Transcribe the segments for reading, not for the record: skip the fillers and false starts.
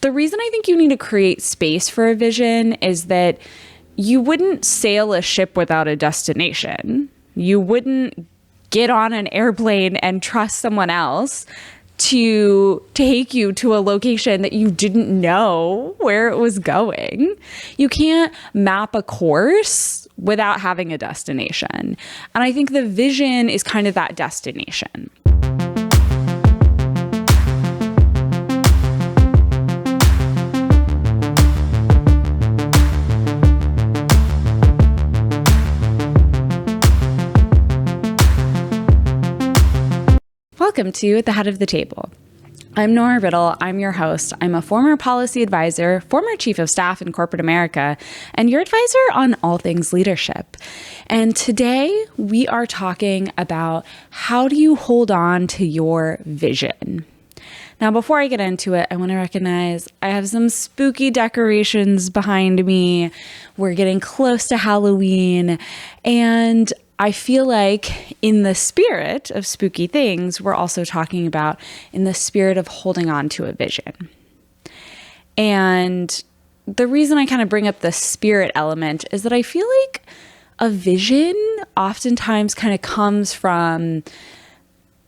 The reason I think you need to create space for a vision is that you wouldn't sail a ship without a destination. You wouldn't get on an airplane and trust someone else to take you to a location that you didn't know where it was going. You can't map a course without having a destination. And I think the vision is kind of that destination. Welcome to At the Head of the Table. I'm Nora Riddle. I'm your host. I'm a former policy advisor, former chief of staff in corporate America, and your advisor on all things leadership. And today we are talking about how do you hold on to your vision. Now, before I get into it, I want to recognize I have some spooky decorations behind me. We're getting close to Halloween, and I feel like in the spirit of spooky things, we're also talking about in the spirit of holding on to a vision. And the reason I kind of bring up the spirit element is that I feel like a vision oftentimes kind of comes from,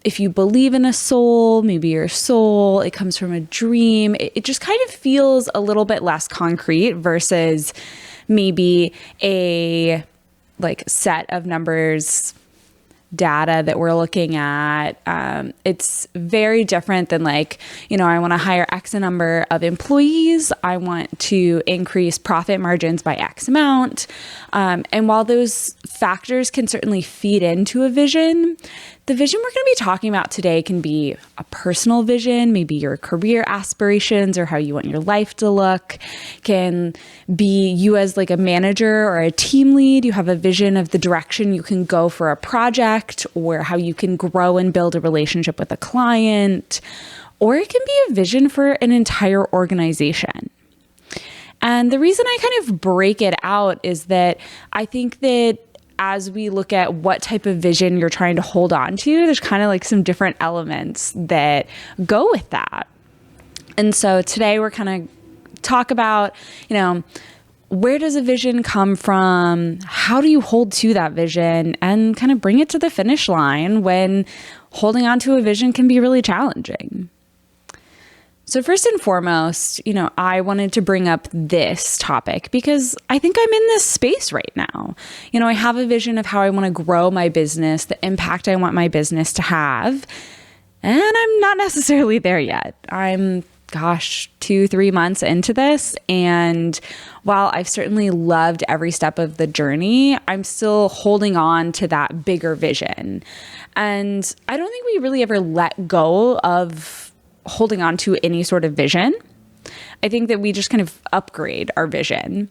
if you believe in a soul, maybe your soul, it comes from a dream. It just kind of feels a little bit less concrete versus maybe a set of numbers, data that we're looking at. It's very different than I want to hire X number of employees. I want to increase profit margins by X amount. And while those factors can certainly feed into a vision, the vision we're going to be talking about today can be a personal vision, maybe your career aspirations or how you want your life to look, can be you as a manager or a team lead. You have a vision of the direction you can go for a project or how you can grow and build a relationship with a client, or it can be a vision for an entire organization. And the reason I kind of break it out is that I think that as we look at what type of vision you're trying to hold on to, there's kind of some different elements that go with that. And so today we're kind of talk about, where does a vision come from? How do you hold to that vision and kind of bring it to the finish line when holding on to a vision can be really challenging? So first and foremost, I wanted to bring up this topic because I think I'm in this space right now. I have a vision of how I want to grow my business, the impact I want my business to have, and I'm not necessarily there yet. I'm 2-3 months into this. And while I've certainly loved every step of the journey, I'm still holding on to that bigger vision. And I don't think we really ever let go of holding on to any sort of vision. I think that we just kind of upgrade our vision.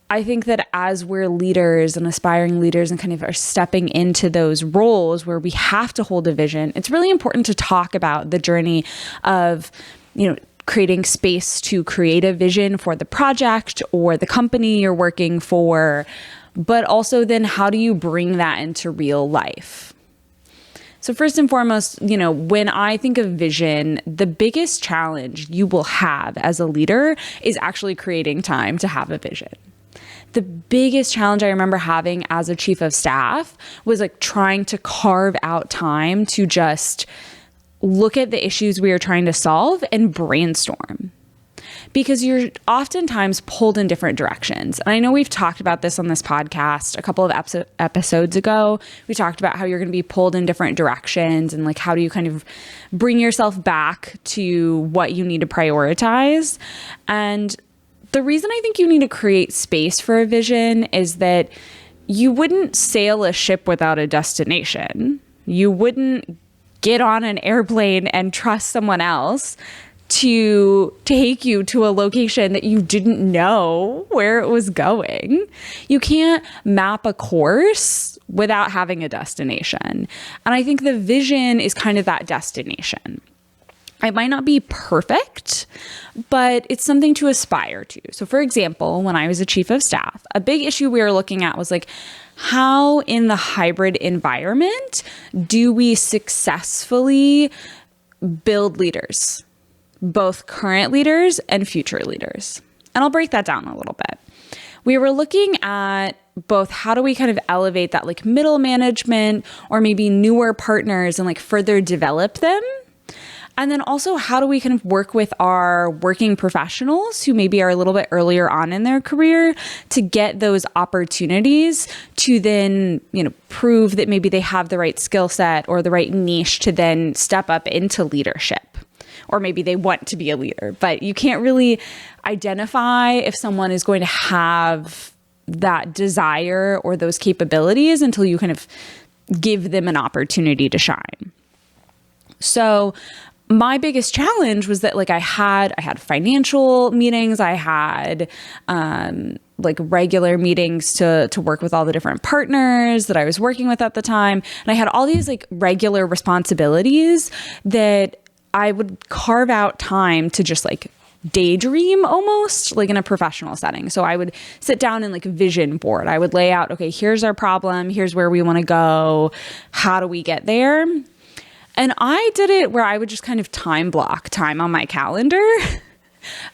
I think that as we're leaders and aspiring leaders and kind of are stepping into those roles where we have to hold a vision, it's really important to talk about the journey of, creating space to create a vision for the project or the company you're working for, but also then how do you bring that into real life? So first and foremost, when I think of vision, the biggest challenge you will have as a leader is actually creating time to have a vision. The biggest challenge I remember having as a chief of staff was trying to carve out time to just look at the issues we are trying to solve and brainstorm. Because you're oftentimes pulled in different directions. And I know we've talked about this on this podcast a couple of episodes ago. We talked about how you're going to be pulled in different directions and how do you kind of bring yourself back to what you need to prioritize. And the reason I think you need to create space for a vision is that you wouldn't sail a ship without a destination. You wouldn't get on an airplane and trust someone else to take you to a location that you didn't know where it was going. You can't map a course without having a destination. And I think the vision is kind of that destination. It might not be perfect, but it's something to aspire to. So for example, when I was a chief of staff, a big issue we were looking at was how in the hybrid environment do we successfully build leaders? both current leaders and future leaders. And I'll break that down a little bit. We were looking at both how do we kind of elevate that like middle management or maybe newer partners and like further develop them. And then also how do we kind of work with our working professionals who maybe are a little bit earlier on in their career to get those opportunities to then, prove that maybe they have the right skill set or the right niche to then step up into leadership. Or maybe they want to be a leader, but you can't really identify if someone is going to have that desire or those capabilities until you kind of give them an opportunity to shine. So my biggest challenge was that I had financial meetings, I had regular meetings to work with all the different partners that I was working with at the time, and I had all these regular responsibilities that I would carve out time to just daydream almost in a professional setting. So I would sit down and vision board. I would lay out, okay, here's our problem. Here's where we want to go. How do we get there? And I did it where I would just kind of time block time on my calendar.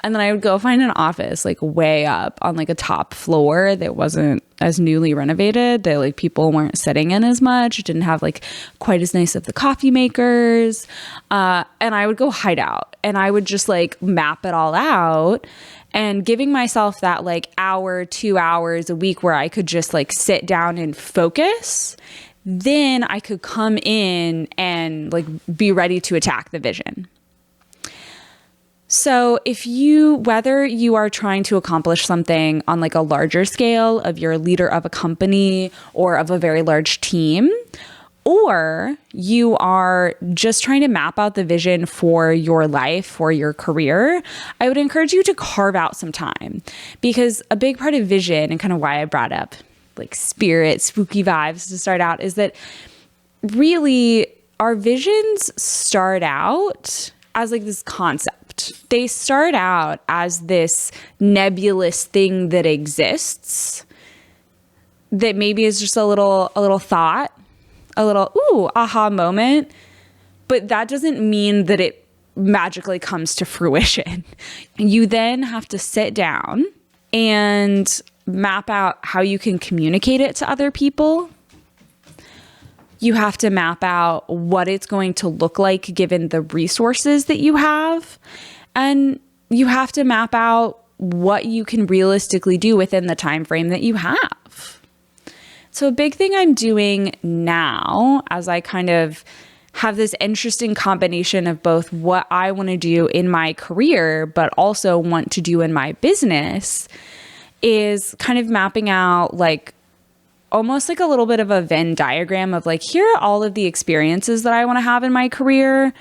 And then I would go find an office way up on a top floor that wasn't as newly renovated, that people weren't sitting in as much. It didn't have quite as nice of the coffee makers. And I would go hide out and I would just map it all out, and giving myself that hour, 2 hours a week where I could just sit down and focus. Then I could come in and be ready to attack the vision. So whether you are trying to accomplish something on a larger scale of you're a leader of a company or of a very large team, or you are just trying to map out the vision for your life, for your career, I would encourage you to carve out some time, because a big part of vision, and kind of why I brought up spirit, spooky vibes to start out, is that really our visions start out as this concept. They start out as this nebulous thing that exists that maybe is just a little thought, a little aha moment, but that doesn't mean that it magically comes to fruition. You then have to sit down and map out how you can communicate it to other people. You have to map out what it's going to look like given the resources that you have. And you have to map out what you can realistically do within the time frame that you have. So a big thing I'm doing now, as I kind of have this interesting combination of both what I want to do in my career, but also want to do in my business, is kind of mapping out almost a little bit of a Venn diagram of here are all of the experiences that I want to have in my career.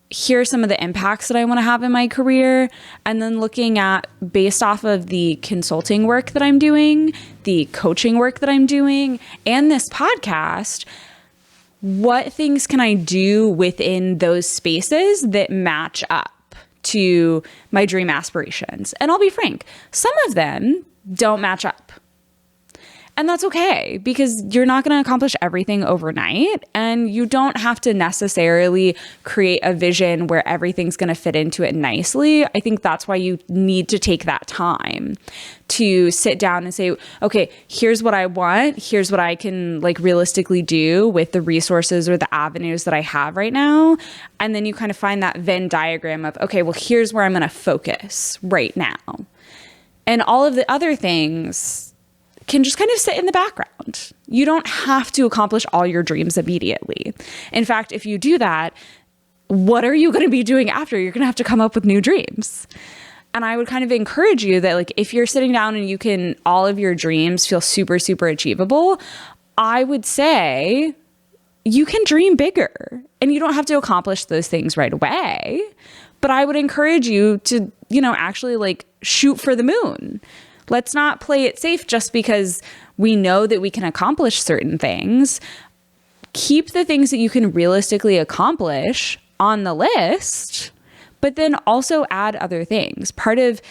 Here are some of the impacts that I want to have in my career. And then looking at, based off of the consulting work that I'm doing, the coaching work that I'm doing, and this podcast, what things can I do within those spaces that match up to my dream aspirations? And I'll be frank, some of them don't match up. And that's okay, because you're not going to accomplish everything overnight, and you don't have to necessarily create a vision where everything's going to fit into it nicely. I think that's why you need to take that time to sit down and say, okay, here's what I want. Here's what I can realistically do with the resources or the avenues that I have right now. And then you kind of find that Venn diagram of, okay, well, here's where I'm going to focus right now. And all of the other things can just kind of sit in the background. You don't have to accomplish all your dreams immediately. In fact, if you do that, what are you going to be doing after? You're going to have to come up with new dreams. And I would kind of encourage you that if you're sitting down and all of your dreams feel super, super achievable, I would say you can dream bigger, and you don't have to accomplish those things right away. But I would encourage you to, actually shoot for the moon. Let's not play it safe just because we know that we can accomplish certain things. Keep the things that you can realistically accomplish on the list, but then also add other things. Part of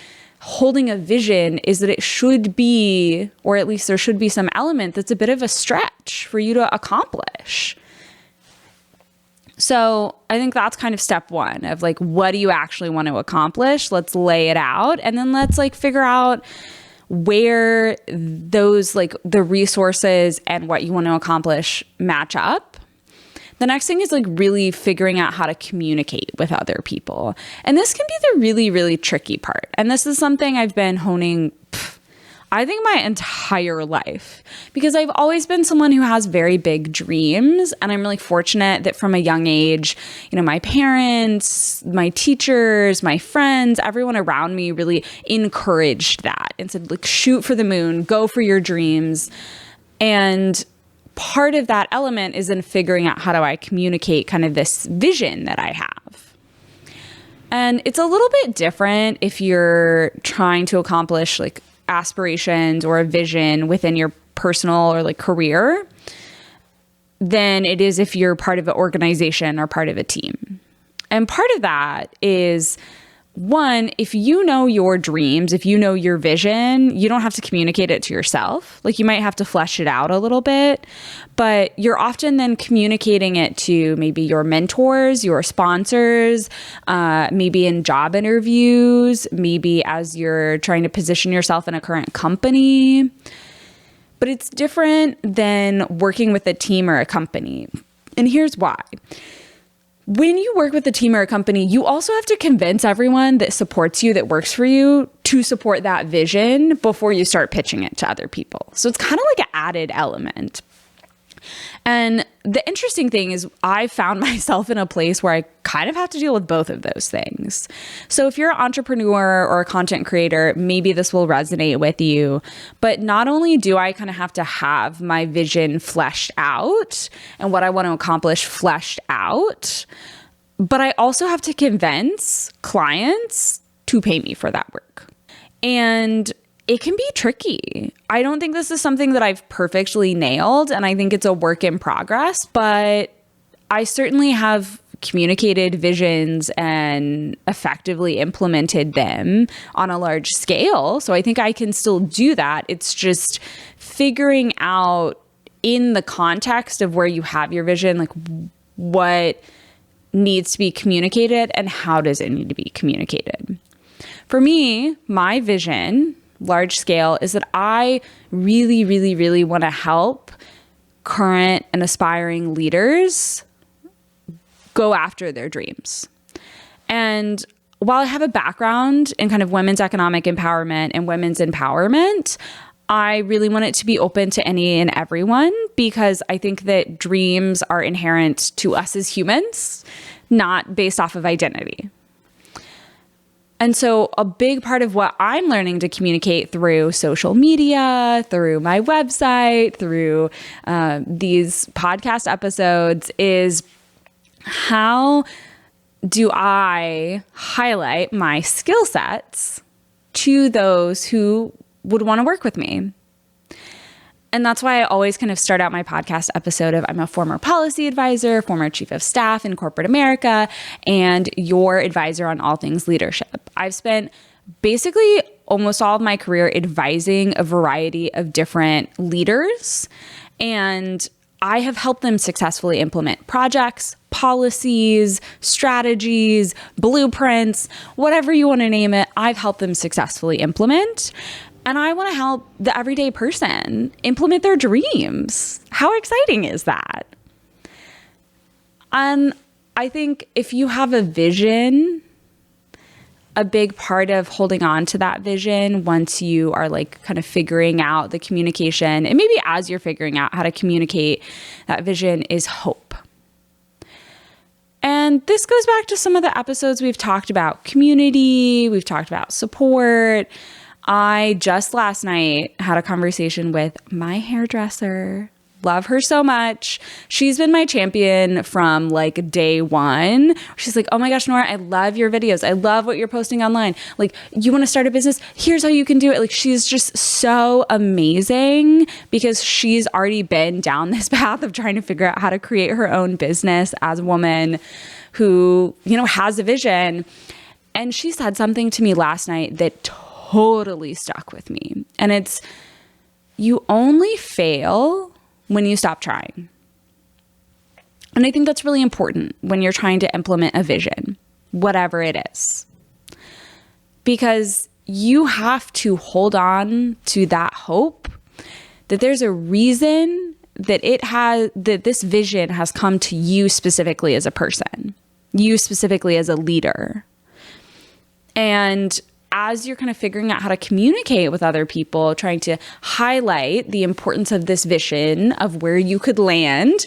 holding a vision is that it should be, or at least there should be some element that's a bit of a stretch for you to accomplish. So I think that's kind of step one of like, what do you actually want to accomplish? Let's lay it out. And then let's like figure out where those like the resources and what you want to accomplish match up. The next thing is like really figuring out how to communicate with other people. And this can be the really, really tricky part. And this is something I've been honing, I think, my entire life, because I've always been someone who has very big dreams. And I'm really fortunate that from a young age, you know, my parents, my teachers, my friends, everyone around me really encouraged that and said, like, shoot for the moon, go for your dreams. And part of that element is in figuring out how do I communicate kind of this vision that I have. And it's a little bit different if you're trying to accomplish like aspirations or a vision within your personal or like career than it is if you're part of an organization or part of a team. And part of that is, one, if you know your dreams, if you know your vision, you don't have to communicate it to yourself. Like, you might have to flesh it out a little bit, but you're often then communicating it to maybe your mentors, your sponsors, maybe in job interviews, maybe as you're trying to position yourself in a current company. But it's different than working with a team or a company. And here's why. When you work with a team or a company, you also have to convince everyone that supports you, that works for you, to support that vision before you start pitching it to other people. So it's kind of like an added element. And the interesting thing is I found myself in a place where I kind of have to deal with both of those things. So if you're an entrepreneur or a content creator, maybe this will resonate with you. But not only do I kind of have to have my vision fleshed out and what I want to accomplish fleshed out, but I also have to convince clients to pay me for that work. And it can be tricky. I don't think this is something that I've perfectly nailed, and I think it's a work in progress, but I certainly have communicated visions and effectively implemented them on a large scale. So I think I can still do that. It's just figuring out in the context of where you have your vision, like what needs to be communicated and how does it need to be communicated. For me, my vision, large scale, is that I really, really, really want to help current and aspiring leaders go after their dreams. And while I have a background in kind of women's economic empowerment and women's empowerment, I really want it to be open to any and everyone, because I think that dreams are inherent to us as humans, not based off of identity. And so a big part of what I'm learning to communicate through social media, through my website, through these podcast episodes is, how do I highlight my skill sets to those who would want to work with me? And that's why I always kind of start out my podcast episode of, I'm a former policy advisor, former chief of staff in corporate America, and your advisor on all things leadership. I've spent basically almost all of my career advising a variety of different leaders, and I have helped them successfully implement projects, policies, strategies, blueprints, whatever you want to name it. I've helped them successfully implement. And I want to help the everyday person implement their dreams. How exciting is that? And I think if you have a vision, a big part of holding on to that vision once you are like kind of figuring out the communication, and maybe as you're figuring out how to communicate that vision, is hope. And this goes back to some of the episodes we've talked about community, we've talked about support. I just last night had a conversation with my hairdresser. Love her so much. She's been my champion from like day one. She's like, oh my gosh, Nora, I love your videos. I love what you're posting online. Like, you want to start a business? Here's how you can do it. Like, she's just so amazing because she's already been down this path of trying to figure out how to create her own business as a woman who, you know, has a vision. And she said something to me last night that totally stuck with me. And it's, you only fail when you stop trying. And I think that's really important when you're trying to implement a vision, whatever it is, because you have to hold on to that hope that there's a reason that this vision has come to you specifically as a person, you specifically as a leader. And as you're kind of figuring out how to communicate with other people, trying to highlight the importance of this vision of where you could land,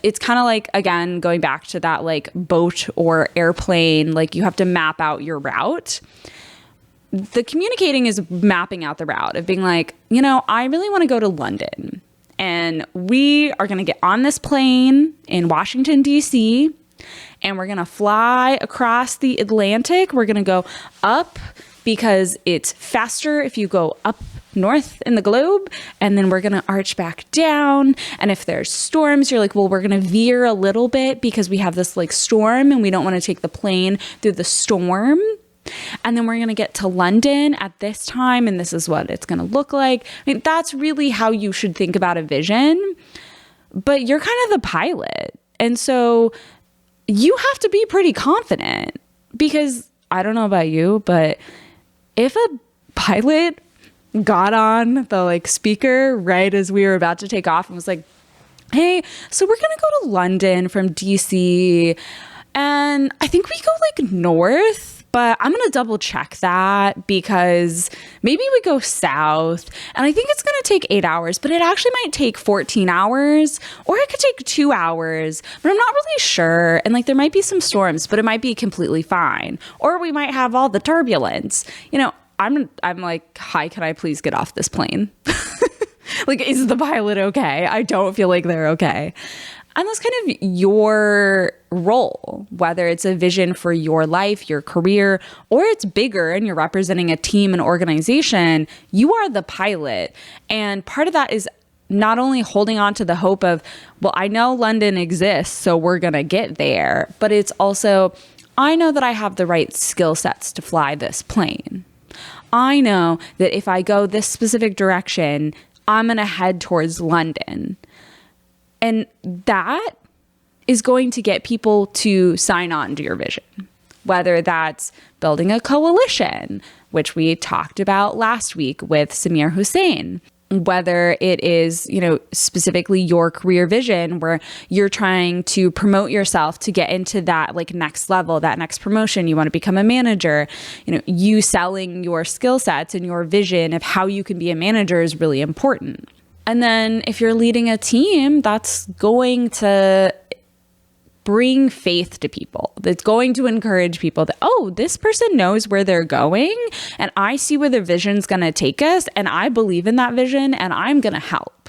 it's kind of like, again, going back to that like boat or airplane, like you have to map out your route. The communicating is mapping out the route of being like, I really want to go to London, and we are going to get on this plane in Washington, D.C., and we're going to fly across the Atlantic. We're going to go up because it's faster if you go up north in the globe, and then we're going to arch back down. And if there's storms, you're like, well, we're going to veer a little bit because we have this like storm and we don't want to take the plane through the storm. And then we're going to get to London at this time, and this is what it's going to look like. I mean, that's really how you should think about a vision, but you're kind of the pilot. And so you have to be pretty confident, because I don't know about you, but if a pilot got on the like speaker right as we were about to take off and was like, hey, so we're going to go to London from DC, and I think we go like north, but I'm going to double check that because maybe we go south, and I think it's going to take 8 hours, but it actually might take 14 hours, or it could take 2 hours, but I'm not really sure. And like, there might be some storms, but it might be completely fine. Or we might have all the turbulence. I'm like, hi, can I please get off this plane? Like, is the pilot okay? I don't feel like they're okay. And that's kind of your role, whether it's a vision for your life, your career, or it's bigger and you're representing a team and organization. You are the pilot. And part of that is not only holding on to the hope of, well, I know London exists, so we're going to get there, but it's also, I know that I have the right skill sets to fly this plane. I know that if I go this specific direction, I'm going to head towards London. And that is going to get people to sign on to your vision, whether that's building a coalition, which we talked about last week with Samir Hussein, whether it is, specifically your career vision where you're trying to promote yourself to get into that like next level, that next promotion, you want to become a manager, you selling your skill sets and your vision of how you can be a manager is really important. And then if you're leading a team, that's going to bring faith to people. That's going to encourage people that, oh, this person knows where they're going, and I see where their vision's going to take us, and I believe in that vision, and I'm going to help.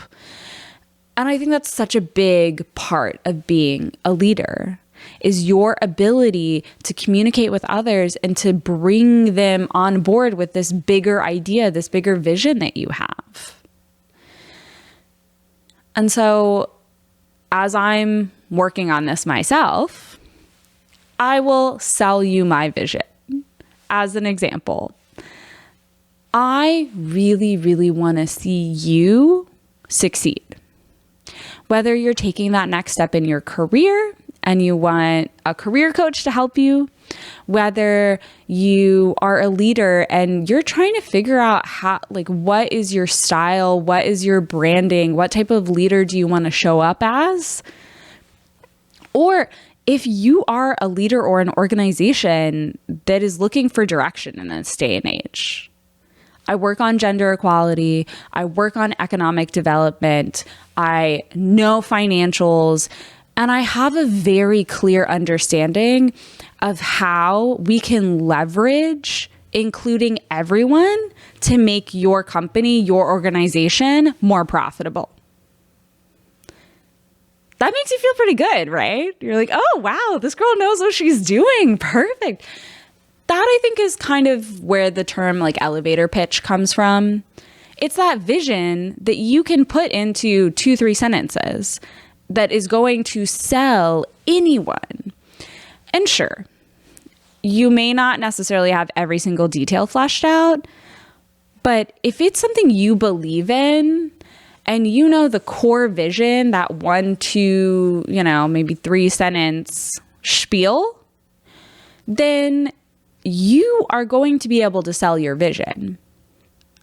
And I think that's such a big part of being a leader, is your ability to communicate with others and to bring them on board with this bigger idea, this bigger vision that you have. And so as I'm working on this myself, I will sell you my vision. As an example, I really, really want to see you succeed. Whether you're taking that next step in your career and you want a career coach to help you, whether you are a leader and you're trying to figure out how, like, what is your style? What is your branding? What type of leader do you want to show up as? Or if you are a leader or an organization that is looking for direction in this day and age. I work on gender equality. I work on economic development. I know financials. And I have a very clear understanding of how we can leverage including everyone to make your company, your organization more profitable. That makes you feel pretty good, right? You're like, oh, wow, this girl knows what she's doing. Perfect. That, I think, is kind of where the term like elevator pitch comes from. It's that vision that you can put into 2-3 sentences that is going to sell anyone. And sure, you may not necessarily have every single detail fleshed out, but if it's something you believe in and you know the core vision, that 1, 2, maybe 3 sentence spiel, then you are going to be able to sell your vision.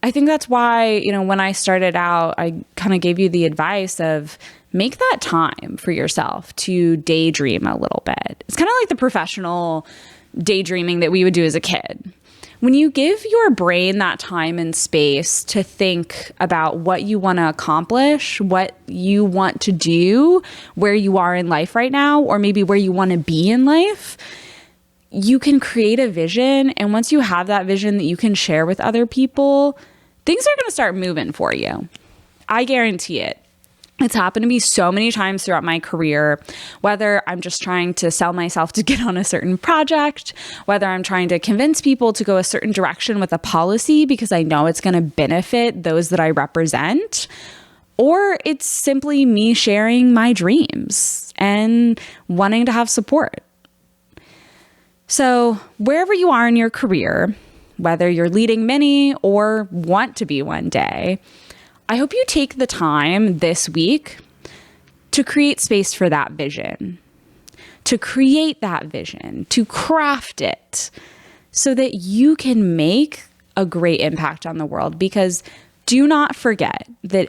I think that's why, when I started out, I kind of gave you the advice of make that time for yourself to daydream a little bit. It's kind of like the professional daydreaming that we would do as a kid. When you give your brain that time and space to think about what you want to accomplish, what you want to do, where you are in life right now, or maybe where you want to be in life, you can create a vision. And once you have that vision that you can share with other people, things are going to start moving for you. I guarantee it. It's happened to me so many times throughout my career, whether I'm just trying to sell myself to get on a certain project, whether I'm trying to convince people to go a certain direction with a policy because I know it's going to benefit those that I represent, or it's simply me sharing my dreams and wanting to have support. So wherever you are in your career, whether you're leading many or want to be one day, I hope you take the time this week to create space for that vision, to create that vision, to craft it so that you can make a great impact on the world. Because do not forget that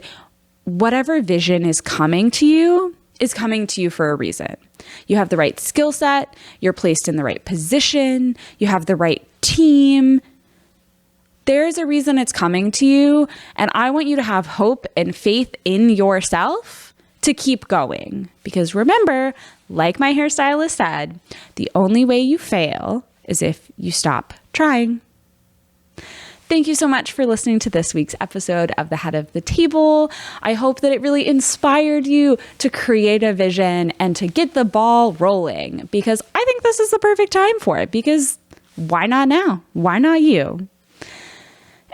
whatever vision is coming to you for a reason. You have the right skill set, you're placed in the right position, you have the right team. There's a reason it's coming to you, and I want you to have hope and faith in yourself to keep going. Because remember, like my hairstylist said, the only way you fail is if you stop trying. Thank you so much for listening to this week's episode of The Head of the Table. I hope that it really inspired you to create a vision and to get the ball rolling, because I think this is the perfect time for it. Because why not now? Why not you?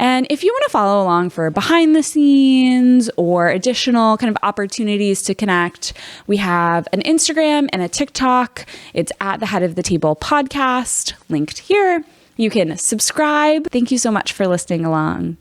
And if you want to follow along for behind the scenes or additional kind of opportunities to connect, we have an Instagram and a TikTok. It's at the Head of the Table podcast, linked here. You can subscribe. Thank you so much for listening along.